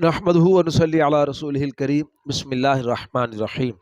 नहमदुहु व नसल्ली अला रसूलिहिल करीम बिस्मिल्लाहिर रहमानिर रहीम।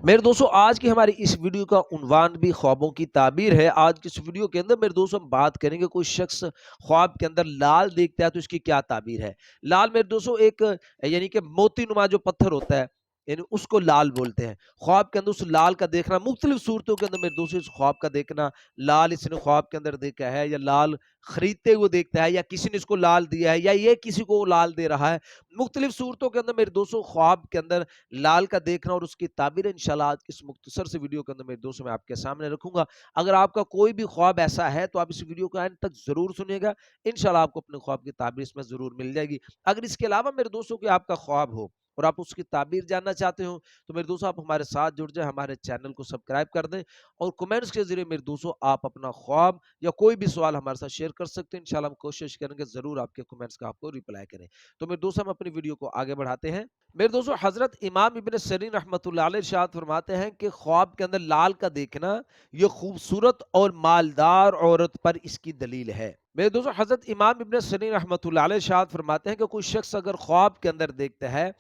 मेरे दोस्तों, आज की हमारी इस वीडियो का उन्वान भी ख्वाबों की ताबीर है। आज की इस वीडियो के अंदर मेरे दोस्तों हम बात करेंगे, कोई शख्स ख्वाब के अंदर लाल देखता है तो इसकी क्या ताबीर है। लाल मेरे दोस्तों एक यानी कि मोती नुमा जो पत्थर होता है, यानी उसको लाल बोलते हैं। ख्वाब के अंदर उस लाल का देखना, मुख्तलिफ सूरतों के अंदर मेरे दोस्तों इस ख्वाब का देखना, लाल इसने ख्वाब के अंदर देखा है या लाल खरीदते हुए देखता है या किसी ने इसको लाल दिया है या ये किसी को लाल दे रहा है। मुख्तलिफ सूरतों के अंदर मेरे दोस्तों ख्वाब के अंदर लाल का देखना और उसकी ताबीर इंशाल्लाह आज इस मुख्तसर से वीडियो के अंदर मेरे दोस्तों मैं आपके सामने रखूंगा। अगर आपका कोई भी ख्वाब ऐसा है तो आप इस वीडियो को एंड तक जरूर सुनिएगा। इंशाल्लाह आपको अपने ख्वाब की ताबीर इसमें जरूर मिल जाएगी। अगर इसके अलावा मेरे दोस्तों की आपका ख्वाब हो और आप उसकी ताबीर जानना चाहते हो तो मेरे दोस्तों आप हमारे साथ जुड़ जाए, हमारे चैनल को सब्सक्राइब कर दें और कमेंट्स के जरिए मेरे दोस्तों आप अपना ख्वाब या कोई भी सवाल हमारे साथ शेयर कर सकते हैं। इंशाल्लाह हम कोशिश करेंगे जरूर आपके कमेंट्स का आपको रिप्लाई करें। तो मेरे दोस्तों हम अपनी वीडियो को आगे बढ़ाते हैं। मेरे दोस्तों हजरत इमाम इब्न सरीन रहमतुल्लाह अलैह इरशाद फरमाते हैं कि ख्वाब के अंदर लाल का देखना ये खूबसूरत और मालदार औरत पर इसकी दलील है। मेरे दोस्तों हजरत इमाम इब्न सरीन रहमतुल्लाह अलैह इरशाद फरमाते हैं कि कोई शख्स अगर ख्वाब के अंदर देखता है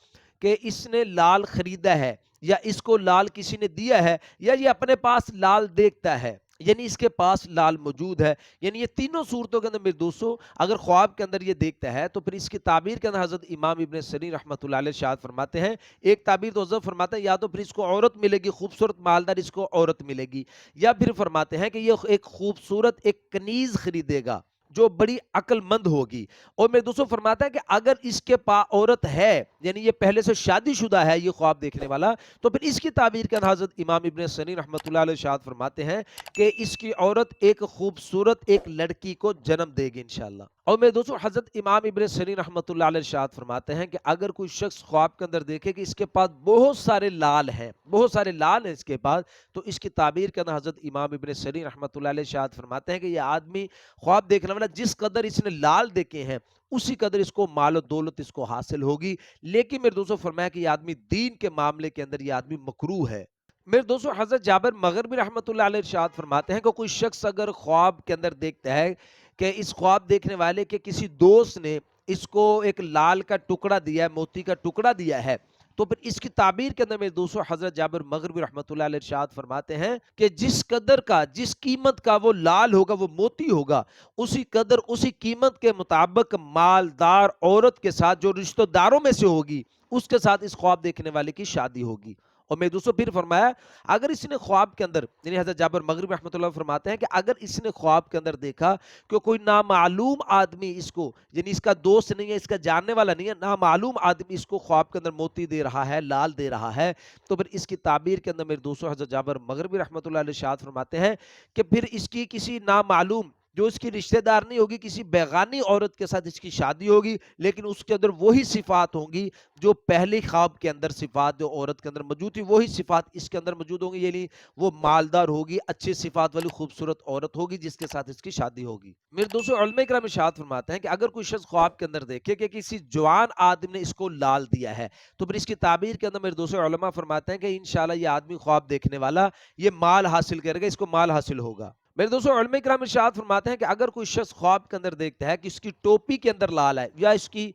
कि इसने लाल खरीदा है या इसको लाल किसी ने दिया है या ये अपने पास लाल देखता है, यानी इसके पास लाल मौजूद है, यानी ये तीनों सूरतों के अंदर मेरे दोस्तों अगर ख्वाब के अंदर ये देखता है तो फिर इसकी ताबीर के अंदर हजरत इमाम इब्न सरीन रहमतुल्लाह अलैह इरशाद फरमाते हैं, एक ताबीर तो हजरत फरमाते हैं या तो फिर इसको औरत मिलेगी, खूबसूरत मालदार इसको औरत मिलेगी, या फिर फरमाते हैं कि ये एक खूबसूरत एक कनीज खरीदेगा जो बड़ी अक्लमंद होगी। और मेरे दोस्तों फरमाता है कि अगर इसके पास औरत है, यानी ये पहले से शादीशुदा है ये ख्वाब देखने वाला, तो फिर इसकी ताबीर के अंदर हजरत इमाम इब्न सरीन रहमतुल्लाह अलैह इरशाद फरमाते हैं कि इसकी औरत एक खूबसूरत एक लड़की को जन्म देगी इंशाल्लाह। और मेरे दोस्तों हजरत इमाम इब्न सरीन रहमतुल्लाह अलैह इरशाद फरमाते हैं कि अगर कोई शख्स ख्वाब के अंदर देखे कि इसके पास बहुत सारे लाल हैं, बहुत सारे लाल हैं इसके पास, तो इसकी ताबीर के अंदर हजरत इमाम इब्न सरीन रहमतुल्लाह अलैह इरशाद फरमाते हैं कि यह आदमी ख्वाब देखने वाला जिस कदर इसने लाल देखे हैं उसी कदर इसको माल दौलत इसको हासिल होगी। लेकिन मेरे दोस्तों फरमाया कि यह आदमी दीन के मामले के अंदर यह आदमी मकरूह है। मेरे दोस्तों हजरत जाबिर मगरबी रहमतुल्लाह अलैह इरशाद फरमाते हैं कि कोई शख्स अगर ख्वाब के अंदर देखता है कि इस ख्वाब देखने वाले के किसी दोस्त ने इसको एक लाल का टुकड़ा दिया है, मोती का टुकड़ा दिया है, तो फिर इसकी ताबीर के अंदर मेरे दोस्तों हजरत जाबिर मगरबी रहमतुल्लाह अलैह इरशाद फरमाते हैं कि जिस कदर का जिस कीमत का वो लाल होगा वो मोती होगा, उसी कदर उसी कीमत के मुताबिक मालदार औरत के साथ जो रिश्तेदारों में से होगी उसके साथ इस ख्वाब देखने वाले की शादी होगी। और मेरे दोस्तों फिर फरमाया अगर इसने ख्वाब के अंदर, यानी हजरत जाबिर मगरबी रहमतुल्लाह फरमाते हैं कि अगर इसने ख्वाब के अंदर देखा कि कोई नामालूम आदमी इसको, यानी इसका दोस्त नहीं है, इसका जानने वाला नहीं है, नामालूम आदमी इसको ख्वाब के अंदर मोती दे रहा है, लाल दे रहा है, तो फिर इसकी ताबीर के अंदर मेरे दोस्तों हजरत जाबिर मगरबी रहमतुल्लाह अलैह इरशाद फरमाते हैं कि फिर इसकी किसी नामालूम जो इसकी रिश्तेदार नहीं होगी, किसी बेगानी औरत के साथ इसकी शादी होगी, लेकिन उसके अंदर वही सिफात होंगी जो पहले ख्वाब के अंदर सिफात जो औरत के अंदर मौजूद थी वही सिफात इसके अंदर मौजूद होंगी, यानी वो मालदार होगी, अच्छी सिफात वाली खूबसूरत औरत होगी जिसके साथ इसकी शादी होगी। मेरे दोस्तों उलमा इकराम इरशाद फरमाते हैं कि अगर कोई शख्स ख्वाब के अंदर देखे कि किसी जवान आदमी ने इसको लाल दिया है, तो फिर इसकी ताबीर के अंदर मेरे दोस्तों उलमा फरमाते हैं कि इंशाल्लाह ये आदमी ख्वाब देखने वाला ये माल हासिल करेगा, इसको माल हासिल होगा। मेरे दोस्तों उलमा इकराम इरशाद फरमाते हैं कि अगर कोई शख्स ख्वाब के अंदर देखता है कि इसकी टोपी के अंदर लाल है या इसकी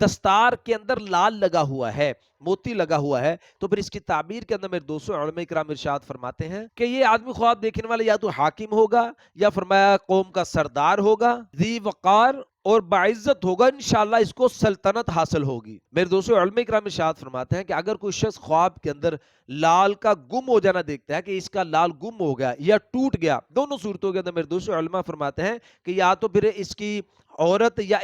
दस्तार के अंदर लाल लगा हुआ है, मोती लगा हुआ है, तो फिर इसकी ताबीर के अंदर मेरे दोस्तों उलमा इकराम इरशाद फरमाते हैं कि ये आदमी ख्वाब देखने वाला या तो हाकिम होगा या फरमाया कौम का सरदार होगा, ज़ी वक़ार और बाइज्जत होगा, इंशाल्लाह इसको सल्तनत हासिल होगी। मेरे दोस्तों उलमा इकराम इरशाद फरमाते हैं कि अगर कोई शख्स ख्वाब के अंदर लाल का गुम हो जाना देखता है कि इसका लाल गुम हो गया या टूट गया, दोनों सूरतों के अंदर मेरे दोस्तों उलमा फरमाते हैं कि या तो फिर इसकी औरत या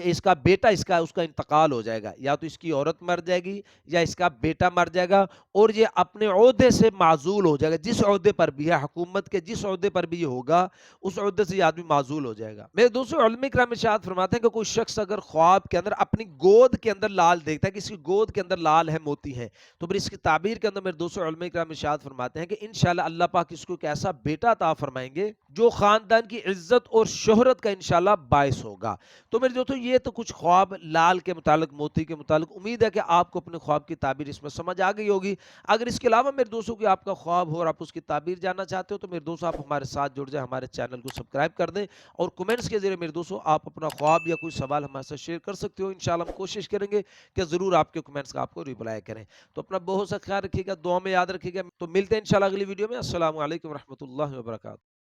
इसका बेटा इसका उसका इंतकाल हो जाएगा, या तो इसकी औरत मर जाएगी या इसका बेटा मर जाएगा और ये अपने ओहदे से माजूल हो जाएगा, जिस ओहदे पर भी है, हुकूमत के जिस ओहदे पर भी ये होगा उस ओहदे से ये आदमी माजूल हो जाएगा। मेरे दोस्तों उलमा इकराम इरशाद फरमाते हैं कि कोई शख्स अगर ख्वाब के अंदर अपनी गोद के अंदर लाल देखता है कि इसकी गोद के अंदर लाल है, मोती है, तो फिर इसकी ताबीर के अंदर मेरे दोस्तों उलमा इकराम इरशाद फरमाते हैं कि इंशाल्लाह अल्लाह पाक इसको एक ऐसा बेटा अता फरमाएंगे جو خاندان کی عزت اور شہرت کا انشاءاللہ باعث ہوگا۔ تو میرے دوستوں یہ تو کچھ خواب لال کے متعلق، موتی کے متعلق، امید ہے کہ آپ کو اپنے خواب کی تعبیر اس میں سمجھ آ گئی ہوگی۔ اگر اس کے علاوہ میرے دوستوں کی آپ کا خواب ہو اور آپ اس کی تعبیر جاننا چاہتے ہو تو میرے دوستوں آپ ہمارے ساتھ جڑ جائیں، ہمارے چینل کو سبسکرائب کر دیں اور کمنٹس کے ذریعے میرے دوستوں آپ اپنا خواب یا کوئی سوال ہمارے ساتھ شیئر کر سکتے ہو۔ انشاءاللہ ہم کوشش کریں گے کہ ضرور آپ کے کمنٹس کا آپ کو ریپلائی کریں۔ تو اپنا بہت سا خیال رکھیے گا، دعا میں یاد رکھیے گا۔ تو ملتے ہیں انشاءاللہ اگلی ویڈیو میں۔ السلام علیکم ورحمۃ اللہ وبرکاتہ۔